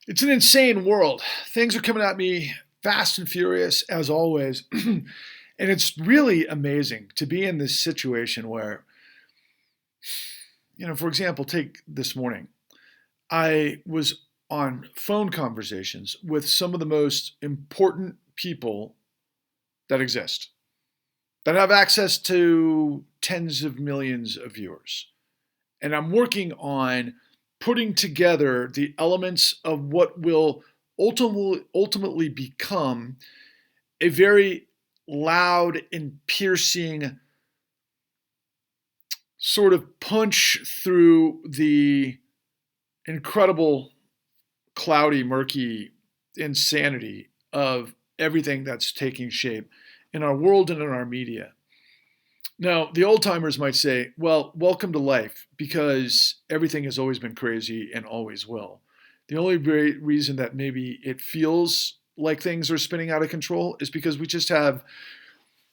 It's an insane world. Things are coming at me fast and furious as always. And it's really amazing to be in this situation where, for example, take this morning. I was on phone conversations with some of the most important people that exist, that have access to tens of millions of viewers. And I'm working on putting together the elements of what will ultimately become a very loud and piercing sort of punch through the incredible, cloudy, murky insanity of everything that's taking shape in our world and in our media. Now, the old timers might say, well, welcome to life, because everything has always been crazy and always will. The only reason that maybe it feels like things are spinning out of control is because we just have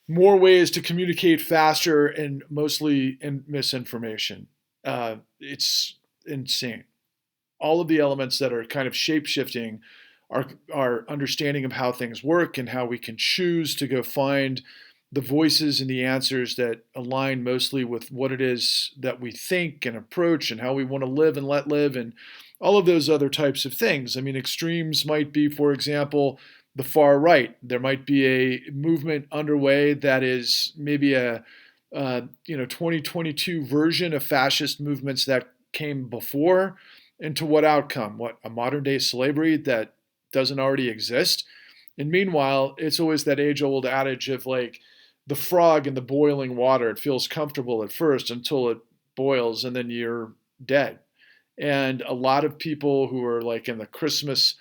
more ways to communicate faster and mostly in misinformation. It's insane. All of the elements that are kind of shape shifting our understanding of how things work and how we can choose to go find the voices and the answers that align mostly with what it is that we think and approach and how we want to live and let live and all of those other types of things. I mean, extremes might be, for example, the far right. There might be a movement underway that is maybe a 2022 version of fascist movements that came before. And to what outcome? What, a modern day slavery that doesn't already exist? And meanwhile, it's always that age old adage of like the frog in the boiling water. It feels comfortable at first until it boils and then you're dead. And a lot of people who are like in the Christmas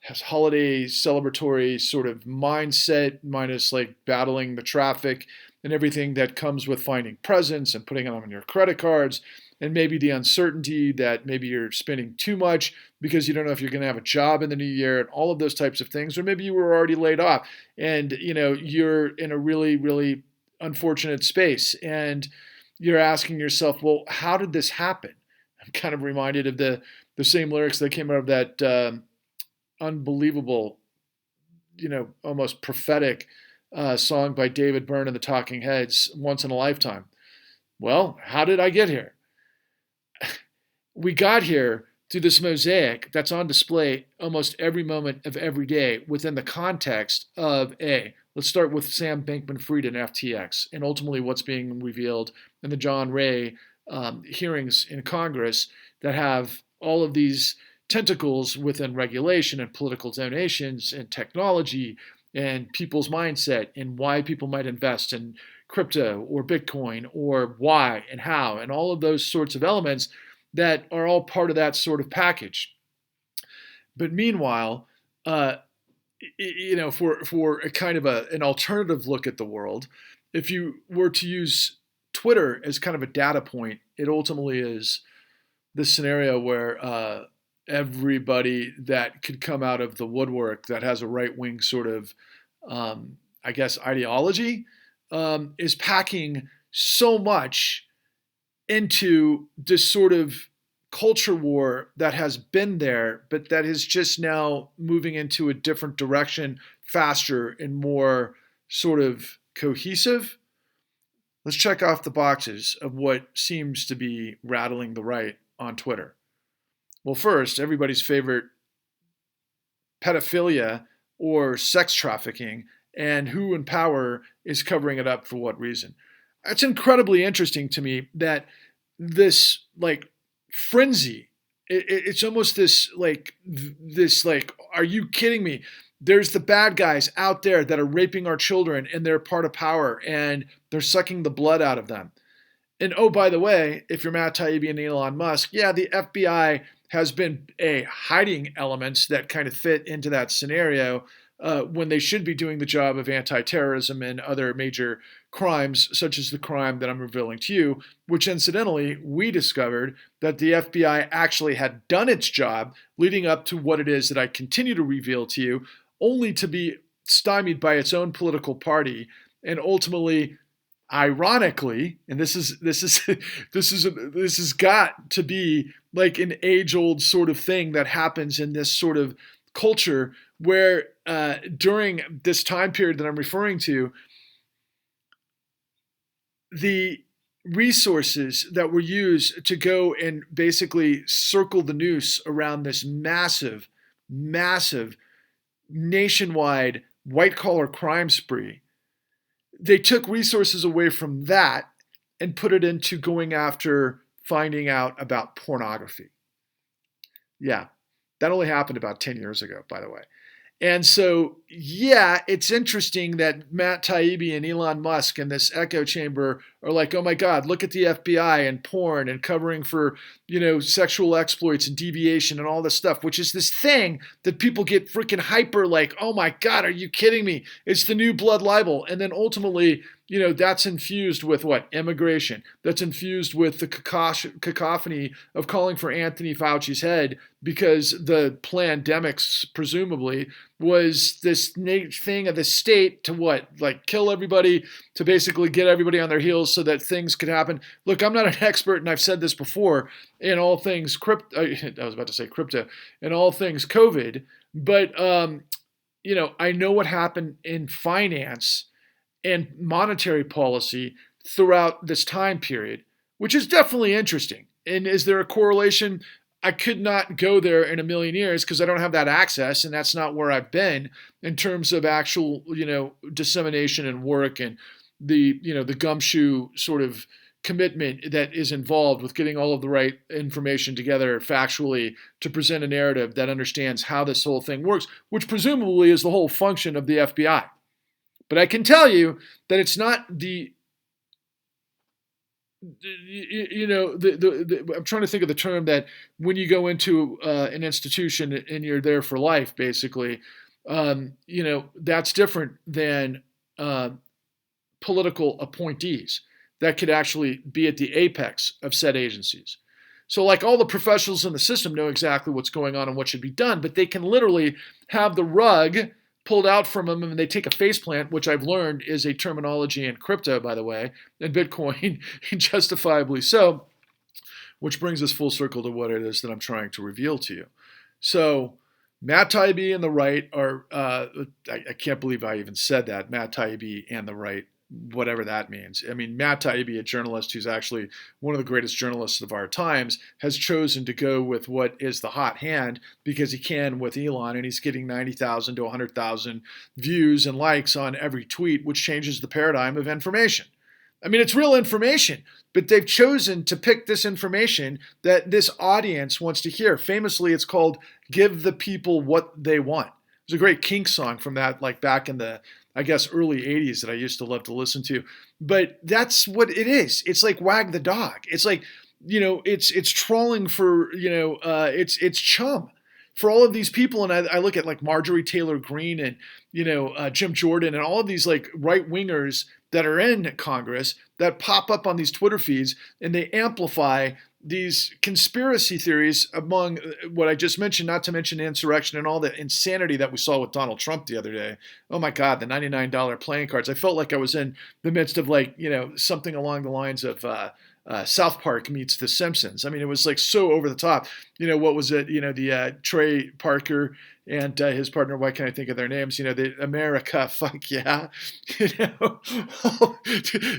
holiday celebratory sort of mindset, minus like battling the traffic and everything that comes with finding presents and putting them on your credit cards, and maybe the uncertainty that maybe you're spending too much because you don't know if you're going to have a job in the new year and all of those types of things, or maybe you were already laid off and you're in a really, really unfortunate space and you're asking yourself, well, how did this happen? I'm kind of reminded of the same lyrics that came out of that unbelievable, almost prophetic song by David Byrne and the Talking Heads, Once in a Lifetime. Well, how did I get here? We got here through this mosaic that's on display almost every moment of every day within the context of let's start with Sam Bankman-Fried and FTX, and ultimately what's being revealed in the John Ray hearings in Congress that have all of these tentacles within regulation and political donations and technology and people's mindset and why people might invest in crypto or Bitcoin or why and how and all of those sorts of elements that are all part of that sort of package. But meanwhile, for a kind of an alternative look at the world, if you were to use Twitter as kind of a data point, it ultimately is this scenario where everybody that could come out of the woodwork that has a right-wing sort of, ideology is packing so much into this sort of culture war that has been there, but that is just now moving into a different direction, faster and more sort of cohesive. Let's check off the boxes of what seems to be rattling the right on Twitter. Well, first, everybody's favorite pedophilia or sex trafficking, and who in power is covering it up for what reason. It's incredibly interesting to me that this like frenzy, it's almost this, are you kidding me? There's the bad guys out there that are raping our children and they're part of power and they're sucking the blood out of them. And oh, by the way, if you're Matt Taibbi and Elon Musk, yeah, the FBI has been hiding elements that kind of fit into that scenario when they should be doing the job of anti-terrorism and other major crimes, such as the crime that I'm revealing to you, which incidentally, we discovered that the FBI actually had done its job leading up to what it is that I continue to reveal to you, only to be stymied by its own political party and ultimately, ironically, and this has got to be like an age-old sort of thing that happens in this sort of culture where during this time period that I'm referring to, the resources that were used to go and basically circle the noose around this massive, massive nationwide white collar crime spree, they took resources away from that and put it into going after finding out about pornography. Yeah, that only happened about 10 years ago, by the way. And so, yeah, it's interesting that Matt Taibbi and Elon Musk and this echo chamber are like, oh my God, look at the FBI and porn and covering for, sexual exploits and deviation and all this stuff, which is this thing that people get freaking hyper like, oh my God, are you kidding me? It's the new blood libel. And then ultimately, that's infused with what? Immigration. That's infused with the cacophony of calling for Anthony Fauci's head because the plandemics, presumably, was this thing of the state to what? Like kill everybody, to basically get everybody on their heels so that things could happen. Look, I'm not an expert, and I've said this before, in all things crypto. I was about to say crypto, in all things COVID, but, I know what happened in finance and monetary policy throughout this time period, which is definitely interesting. And is there a correlation? I could not go there in a million years because I don't have that access, and that's not where I've been in terms of actual, dissemination and work and the gumshoe sort of commitment that is involved with getting all of the right information together factually to present a narrative that understands how this whole thing works, which presumably is the whole function of the FBI. But I can tell you that it's not I'm trying to think of the term that when you go into an institution and you're there for life, basically, that's different than political appointees that could actually be at the apex of said agencies. So like all the professionals in the system know exactly what's going on and what should be done, but they can literally have the rug pulled out from them and they take a faceplant, which I've learned is a terminology in crypto, by the way, and Bitcoin, justifiably so, which brings us full circle to what it is that I'm trying to reveal to you. So Matt Taibbi and the right are, I can't believe I even said that, Matt Taibbi and the right, whatever that means. I mean, Matt Taibbi, a journalist who's actually one of the greatest journalists of our times, has chosen to go with what is the hot hand because he can with Elon, and he's getting 90,000 to 100,000 views and likes on every tweet, which changes the paradigm of information. I mean, it's real information, but they've chosen to pick this information that this audience wants to hear. Famously, it's called Give the People What They Want. There's a great Kinks song from that, like back in the, I guess, early 80s that I used to love to listen to. But that's what it is. It's like Wag the Dog. It's like, it's trolling for, it's chum for all of these people. And I look at like Marjorie Taylor Greene and, Jim Jordan and all of these like right-wingers that are in Congress that pop up on these Twitter feeds, and they amplify these conspiracy theories among what I just mentioned, not to mention insurrection and all the insanity that we saw with Donald Trump the other day. Oh my God, the $99 playing cards. I felt like I was in the midst of like, something along the lines of South Park meets The Simpsons. I mean, it was like so over the top. What was it? The Trey Parker and his partner, why can't I think of their names? The America, fuck yeah.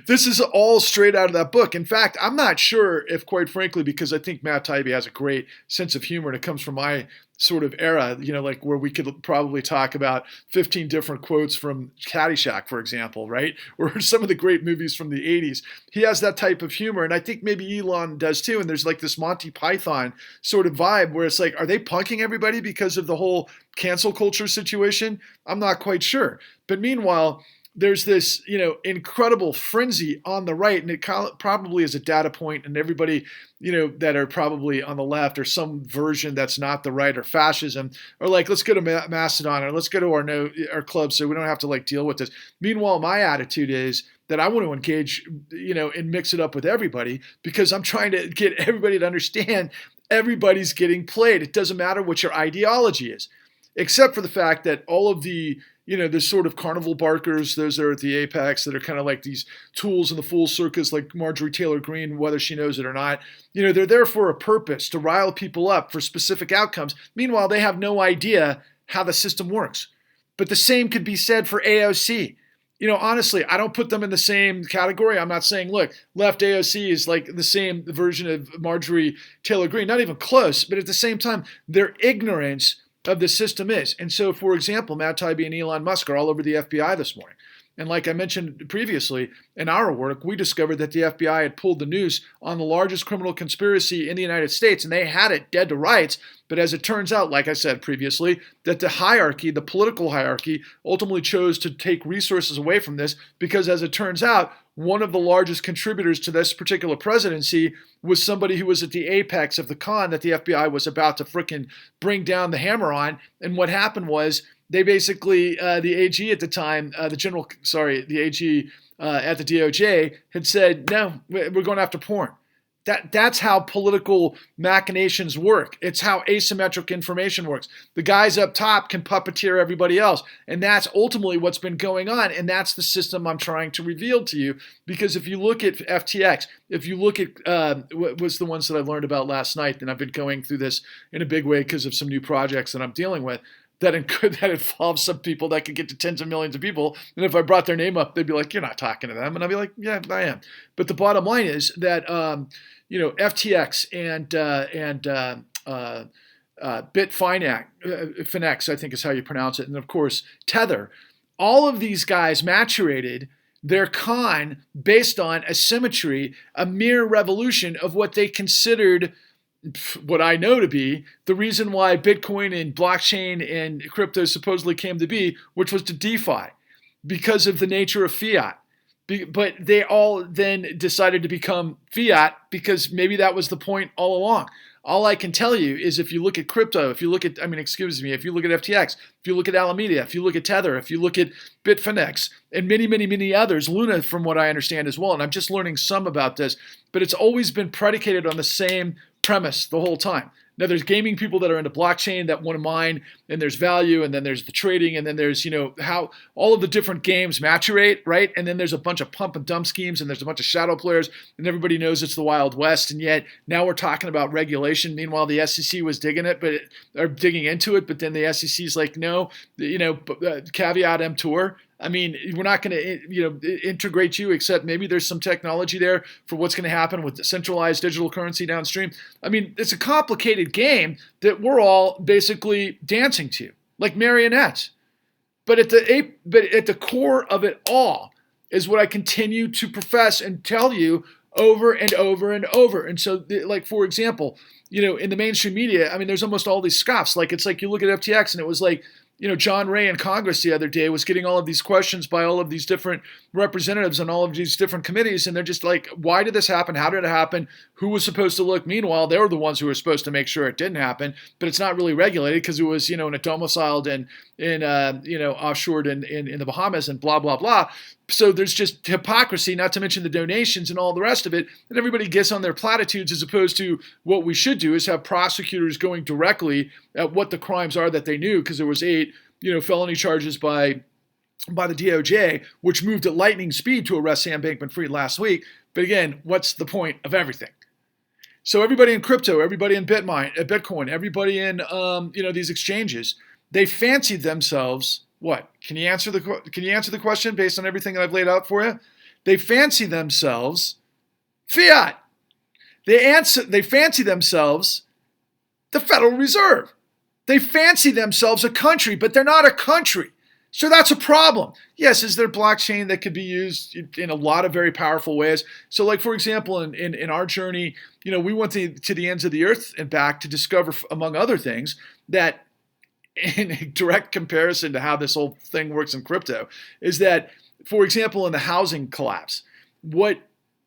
This is all straight out of that book. In fact, I'm not sure if, quite frankly, because I think Matt Taibbi has a great sense of humor and it comes from my sort of era, like where we could probably talk about 15 different quotes from Caddyshack, for example, right? Or some of the great movies from the 80s. He has that type of humor, and I think maybe Elon does too. And there's like this Monty Python sort of vibe where it's like, are they punking everybody because of the whole cancel culture situation? I'm not quite sure. But meanwhile, there's this, incredible frenzy on the right, and it probably is a data point, and everybody, that are probably on the left or some version that's not the right or fascism are like, let's go to Mastodon or let's go to our club so we don't have to like deal with this. Meanwhile, my attitude is that I want to engage, and mix it up with everybody because I'm trying to get everybody to understand everybody's getting played. It doesn't matter what your ideology is, except for the fact that all of the there's sort of carnival barkers, those are at the apex that are kind of like these tools in the fool circus, like Marjorie Taylor Greene, whether she knows it or not. They're there for a purpose, to rile people up for specific outcomes. Meanwhile, they have no idea how the system works. But the same could be said for AOC. Honestly, I don't put them in the same category. I'm not saying, look, left AOC is like the same version of Marjorie Taylor Greene, not even close. But at the same time, their ignorance of the system is. And so, for example, Matt Taibbi and Elon Musk are all over the FBI this morning. And like I mentioned previously, in our work, we discovered that the FBI had pulled the noose on the largest criminal conspiracy in the United States, and they had it dead to rights. But as it turns out, like I said previously, that the hierarchy, the political hierarchy, ultimately chose to take resources away from this because, as it turns out, one of the largest contributors to this particular presidency was somebody who was at the apex of the con that the FBI was about to frickin' bring down the hammer on. And what happened was, they basically, the AG at the time, the AG at the DOJ had said, no, we're going after porn. That's how political machinations work. It's how asymmetric information works. The guys up top can puppeteer everybody else. And that's ultimately what's been going on. And that's the system I'm trying to reveal to you. Because if you look at FTX, if you look at what was the ones that I learned about last night, and I've been going through this in a big way because of some new projects that I'm dealing with, that involves some people that could get to tens of millions of people. And if I brought their name up, they'd be like, you're not talking to them. And I'd be like, yeah, I am. But the bottom line is that, FTX and Bitfinex, I think is how you pronounce it. And of course, Tether, all of these guys maturated their con based on asymmetry, a mere revolution of what they considered, what I know to be the reason why Bitcoin and blockchain and crypto supposedly came to be, which was to DeFi, because of the nature of fiat. But they all then decided to become fiat because maybe that was the point all along. All I can tell you is if you look at crypto, if you look at FTX, if you look at Alameda, if you look at Tether, if you look at Bitfinex, and many, many, many others, Luna from what I understand as well, and I'm just learning some about this, but it's always been predicated on the same premise the whole time. Now, there's gaming people that are into blockchain that want to mine, and there's value, and then there's the trading, and then there's, how all of the different games maturate, right? And then there's a bunch of pump and dump schemes, and there's a bunch of shadow players, and everybody knows it's the Wild West, and yet now we're talking about regulation. Meanwhile, the SEC was digging into it, but then the SEC's like, no, caveat emptor. I mean, we're not going to, integrate you, except maybe there's some technology there for what's going to happen with centralized digital currency downstream. I mean, it's a complicated game that we're all basically dancing to, like marionettes. But at the core of it all is what I continue to profess and tell you over and over and over. And so, like, for example, in the mainstream media, I mean, there's almost all these scoffs. Like, it's like you look at FTX and it was like, John Ray in Congress the other day was getting all of these questions by all of these different representatives on all of these different committees. And they're just like, why did this happen? How did it happen? Who was supposed to look? Meanwhile, they were the ones who were supposed to make sure it didn't happen. But it's not really regulated because it was, in a domiciled and offshored in the Bahamas and blah, blah, blah. So there's just hypocrisy, not to mention the donations and all the rest of it. And everybody gets on their platitudes as opposed to what we should do is have prosecutors going directly at what the crimes are that they knew, because there was 8, felony charges by the DOJ, which moved at lightning speed to arrest Sam Bankman-Fried last week. But again, what's the point of everything? So everybody in crypto, everybody in Bitcoin, everybody in these exchanges, they fancied themselves. What? Can you answer the question based on everything that I've laid out for you? They fancy themselves fiat. They fancy themselves the Federal Reserve. They fancy themselves a country, but they're not a country. So that's a problem. Yes, is there blockchain that could be used in a lot of very powerful ways? So like, for example, in our journey, we went to the ends of the earth and back to discover, among other things, that in a direct comparison to how this whole thing works in crypto, is that, for example, in the housing collapse, what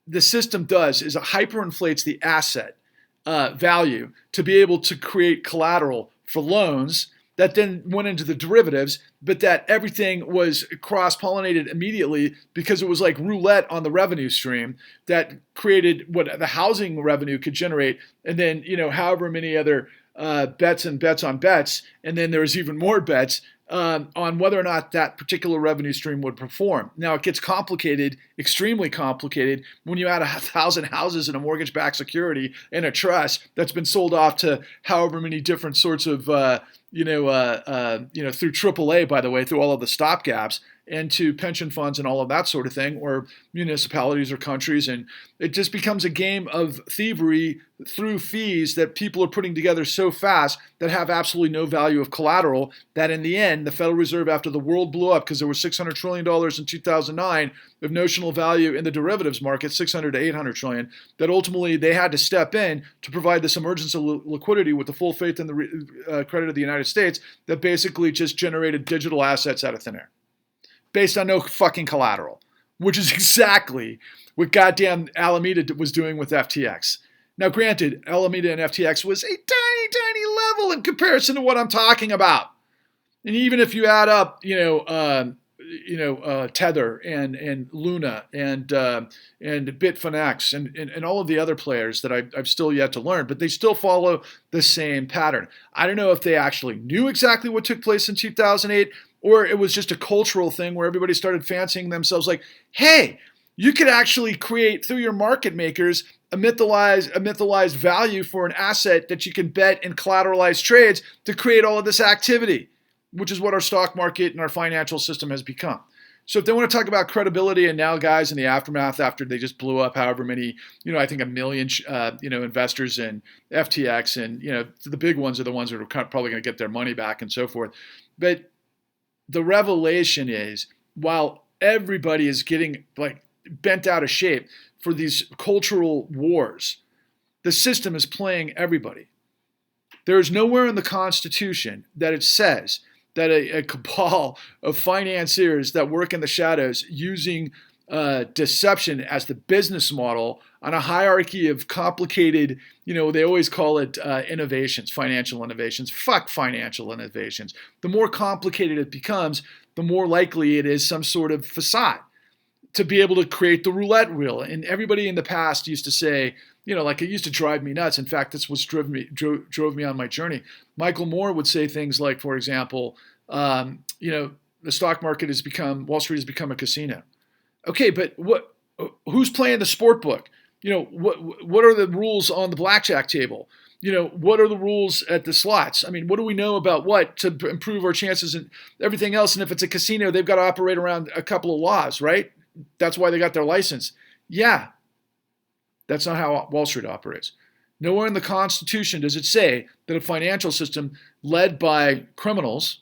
the system does is it hyperinflates the asset value to be able to create collateral for loans that then went into the derivatives, but that everything was cross-pollinated immediately because it was like roulette on the revenue stream that created what the housing revenue could generate, and then however many other bets on bets, and then there was even more bets on whether or not that particular revenue stream would perform. Now, it gets complicated, extremely complicated, when you add 1,000 houses in a mortgage-backed security in a trust that's been sold off to however many different sorts of, through AAA, by the way, through all of the stopgaps, and to pension funds and all of that sort of thing, or municipalities or countries. And it just becomes a game of thievery through fees that people are putting together so fast that have absolutely no value of collateral, that in the end, the Federal Reserve, after the world blew up, because there was $600 trillion in 2009 of notional value in the derivatives market, 600 to 800 trillion, that ultimately they had to step in to provide this emergency liquidity with the full faith in the credit of the United States, that basically just generated digital assets out of thin air, based on no fucking collateral, which is exactly what goddamn Alameda was doing with FTX. Now, granted, Alameda and FTX was a tiny, tiny level in comparison to what I'm talking about. And even if you add up, Tether and Luna and Bitfinex and all of the other players that I've still yet to learn, but they still follow the same pattern. I don't know if they actually knew exactly what took place in 2008, or it was just a cultural thing where everybody started fancying themselves like, hey, you could actually create, through your market makers, a mythalized value for an asset that you can bet in collateralized trades to create all of this activity, which is what our stock market and our financial system has become. So if they want to talk about credibility, and now guys in the aftermath, after they just blew up however many, I think 1 million, investors in FTX, and, the big ones are the ones that are probably going to get their money back and so forth. But the revelation is, while everybody is getting bent out of shape for these cultural wars, the system is playing everybody. There is nowhere in the Constitution that it says that a cabal of financiers that work in the shadows using deception as the business model on a hierarchy of complicated, they always call it innovations, financial innovations. Fuck financial innovations. The more complicated it becomes, the more likely it is some sort of facade to be able to create the roulette wheel. And everybody in the past used to say, it used to drive me nuts. In fact, this was drove me on my journey. Michael Moore would say things like, for example, the stock market Wall Street has become a casino. Okay, but who's playing the sport book? What are the rules on the blackjack table? What are the rules at the slots? I mean, what do we know about what to improve our chances and everything else? And if it's a casino, they've got to operate around a couple of laws, right? That's why they got their license. Yeah, that's not how Wall Street operates. Nowhere in the Constitution does it say that a financial system led by criminals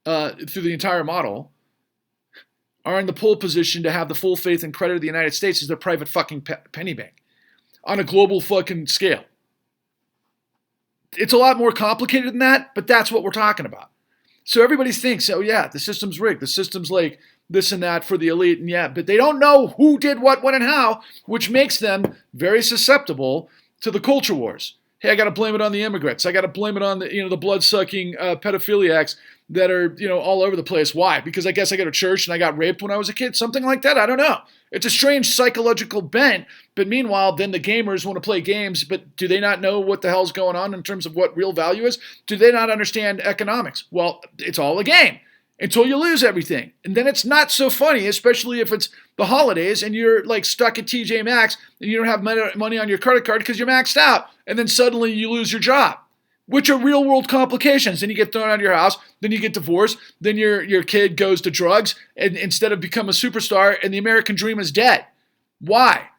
through the entire model are in the pole position to have the full faith and credit of the United States as their private fucking penny bank on a global fucking scale. It's a lot more complicated than that, but that's what we're talking about. So everybody thinks, oh yeah, the system's rigged. The system's like this and that for the elite, and yeah, but they don't know who did what, when, and how, which makes them very susceptible to the culture wars. Hey, I got to blame it on the immigrants. I got to blame it on the blood-sucking pedophiliacs that are all over the place. Why? Because I guess I go to church and I got raped when I was a kid, something like that. I don't know. It's a strange psychological bent. But meanwhile, then the gamers want to play games, but do they not know what the hell's going on in terms of what real value is? Do they not understand economics? Well, it's all a game until you lose everything. And then it's not so funny, especially if it's the holidays and you're stuck at TJ Maxx and you don't have money on your credit card because you're maxed out. And then suddenly you lose your job, which are real world complications. Then you get thrown out of your house, then you get divorced, then your kid goes to drugs and instead of become a superstar, and the American dream is dead. Why?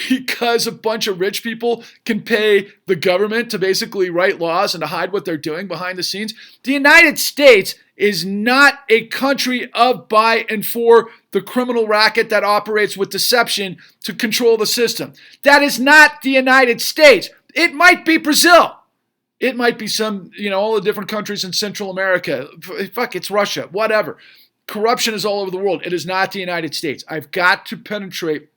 Because a bunch of rich people can pay the government to basically write laws and to hide what they're doing behind the scenes. The United States is not a country of, by, and for the criminal racket that operates with deception to control the system. That is not the United States. It might be Brazil. It might be some, all the different countries in Central America. Fuck, it's Russia, whatever. Corruption is all over the world. It is not the United States. I've got to penetrate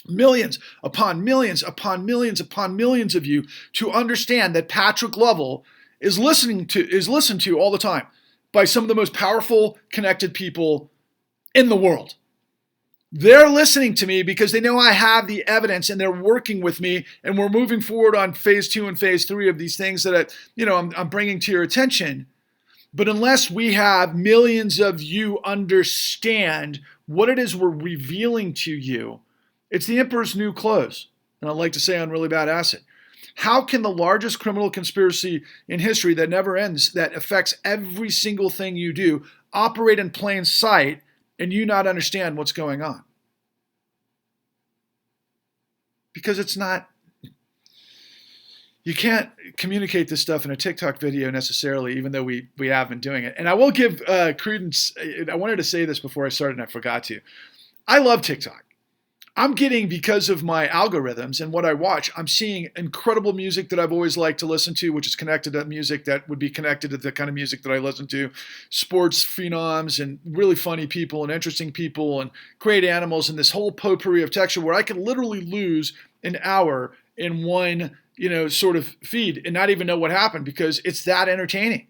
millions upon millions upon millions upon millions of you to understand that Patrick Lovell is listened to all the time by some of the most powerful, connected people in the world. They're listening to me because they know I have the evidence and they're working with me, and we're moving forward on phase 2 and phase 3 of these things that I'm bringing to your attention. But unless we have millions of you understand what it is we're revealing to you, it's the emperor's new clothes. And I'd like to say on really bad acid. How can the largest criminal conspiracy in history that never ends, that affects every single thing you do, operate in plain sight and you not understand what's going on? Because it's not, you can't communicate this stuff in a TikTok video necessarily, even though we have been doing it. And I will give credence, I wanted to say this before I started and I forgot to. I love TikTok. I'm getting, because of my algorithms and what I watch, I'm seeing incredible music that I've always liked to listen to, which is connected to music that would be connected to the kind of music that I listen to, sports phenoms and really funny people and interesting people and great animals and this whole potpourri of texture where I can literally lose an hour in one, sort of feed and not even know what happened because it's that entertaining.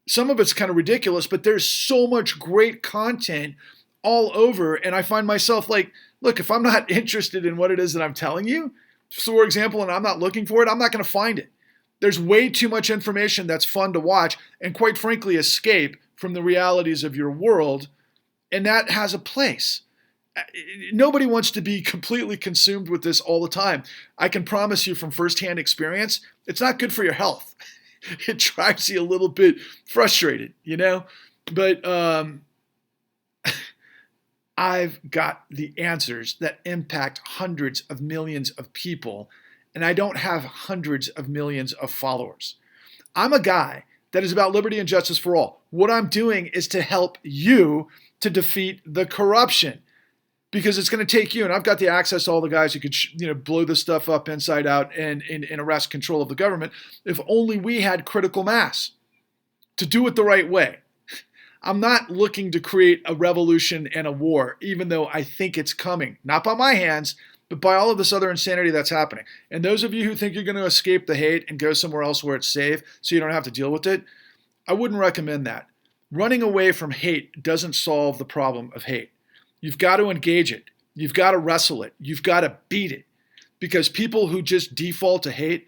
Some of it's kind of ridiculous, but there's so much great content all over. And I find myself like, look, if I'm not interested in what it is that I'm telling you, for example, and I'm not looking for it, I'm not going to find it. There's way too much information that's fun to watch and quite frankly escape from the realities of your world. And that has a place. Nobody wants to be completely consumed with this all the time. I can promise you from firsthand experience, it's not good for your health. It drives you a little bit frustrated, But I've got the answers that impact hundreds of millions of people, and I don't have hundreds of millions of followers. I'm a guy that is about liberty and justice for all. What I'm doing is to help you to defeat the corruption, because it's going to take you, and I've got the access to all the guys who could blow this stuff up inside out and arrest control of the government, if only we had critical mass to do it the right way. I'm not looking to create a revolution and a war, even though I think it's coming. Not by my hands, but by all of this other insanity that's happening. And those of you who think you're going to escape the hate and go somewhere else where it's safe so you don't have to deal with it, I wouldn't recommend that. Running away from hate doesn't solve the problem of hate. You've got to engage it. You've got to wrestle it. You've got to beat it. Because people who just default to hate,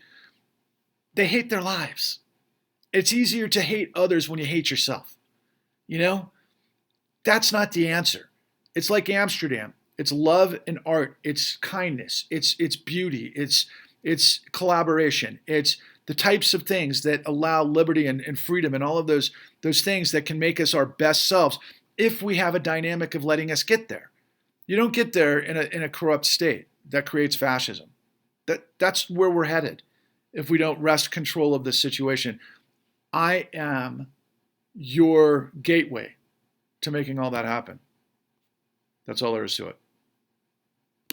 they hate their lives. It's easier to hate others when you hate yourself. That's not the answer. It's like Amsterdam. It's love and art. It's kindness. It's beauty. It's collaboration. It's the types of things that allow liberty and freedom and all of those things that can make us our best selves if we have a dynamic of letting us get there. You don't get there in a corrupt state that creates fascism. That's where we're headed if we don't wrest control of this situation. I am your gateway to making all that happen. That's all there is to it.